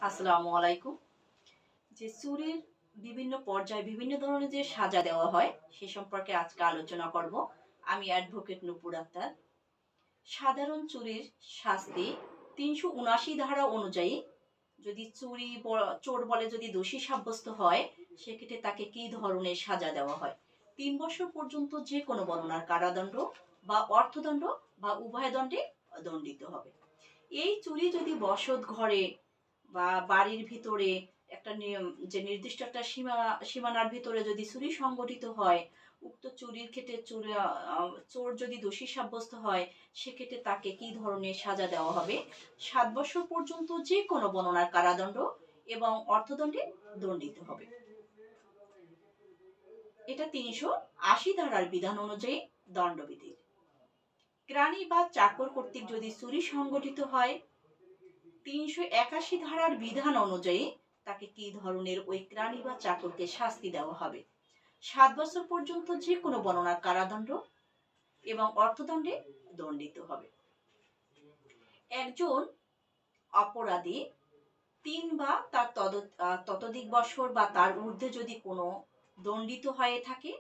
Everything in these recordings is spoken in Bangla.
আসসালামু আলাইকুম। যে চুরির বিভিন্ন পর্যায়ে বিভিন্ন ধরনের যে সাজা দেওয়া হয় সে সম্পর্কে আজকে আলোচনা করব। আমি অ্যাডভোকেট নূপুর আক্তার। সাধারণ চুরির শাস্তি ৩৭৯ ধারা অনুযায়ী যদি চোর বলে যদি দোষী সাব্যস্ত হয় সেক্ষেত্রে তাকে কি ধরনের সাজা দেওয়া হয়। ৩ বছর পর্যন্ত যে কোনো বর্ণনার কারাদণ্ড বা অর্থদণ্ড বা উভয় দণ্ডে দণ্ডিত হবে। এই চুরি যদি বসত ঘরে বা বাড়ির ভিতরে একটা যে নির্দিষ্ট একটা সীমানার ভিতরে যদি চুরি সংগঠিত হয়, উক্ত চুরির ক্ষেত্রে চোর যদি দোষী সাব্যস্ত হয় সেক্ষেত্রে তাকে কি ধরনের সাজা দেওয়া হবে। ৭ বছর পর্যন্ত যে কোনো বর্ণনার কারাদণ্ড এবং অর্থদণ্ডে দণ্ডিত হবে। এটা ৩৮০ ধারার বিধান অনুযায়ী দণ্ডবিধি। কেরানি বা চাকর কর্তৃক যদি চুরি সংগঠিত হয় ৩৮১ ধারার বিধান অনুযায়ী তাকে কি ধরনের ওই কেরানি বা চাকরকে শাস্তি দেওয়া হবে। ৭ বছর পর্যন্ত যে কোনো বর্ণনার কারাদণ্ড এবং অর্থদণ্ডে দণ্ডিত হবে। একজন অপরাধী ৩ বা তার ততোধিক বছর বা তার ঊর্ধ্বে যদি কোনো দণ্ডিত হয়ে থাকে,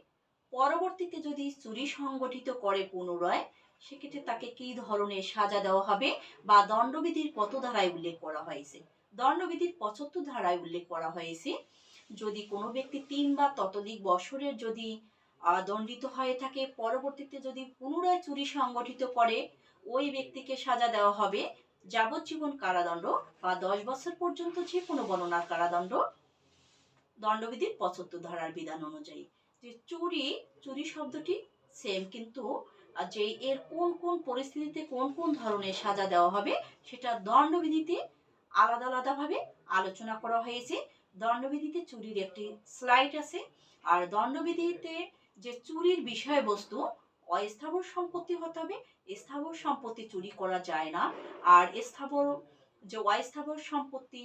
পরবর্তীতে যদি চুরি সংগঠিত করে পুনরায় সেক্ষেত্রে তাকে কি ধরনের সাজা দেওয়া হবে বা দণ্ডবিধির কত ধারায় উল্লেখ করা হয়েছে। দণ্ডবিধির ৭৫ ধারায় উল্লেখ করা হয়েছে যদি কোনো ব্যক্তি ৩ বা ততোধিক বছরের যদি দণ্ডিত হয়ে থাকে, পরবর্তীতে যদি পুনরায় চুরি সংগঠিত করে ওই ব্যক্তিকে সাজা দেওয়া হবে যাবজ্জীবন কারাদণ্ড বা ১০ বছর পর্যন্ত যে কোনো বর্ণনার কারাদণ্ড দণ্ডবিধির ৭৫ ধারার বিধান অনুযায়ী। যে চুরি শব্দটি সেম, কিন্তু যে এর কোন কোন পরিস্থিতিতে কোন কোন ধরনের সাজা দেওয়া হবে সেটা দণ্ডবিধিতে আলাদা আলাদাভাবে আলোচনা করা হয়েছে। দণ্ডবিধিতে চুরির একটি স্লাইড আছে, আর দণ্ডবিধিতে যে চুরির বিষয়বস্তু অস্থাবর সম্পত্তি হতে হবে। স্থাবর সম্পত্তি চুরি করা যায় না। আর যে অস্থাবর সম্পত্তি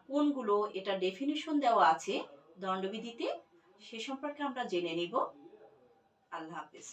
কোনগুলো এটা ডেফিনিশন দেওয়া আছে দণ্ডবিধিতে, সে সম্পর্কে আমরা জেনে নিব। আল্লাহ হাফেজ।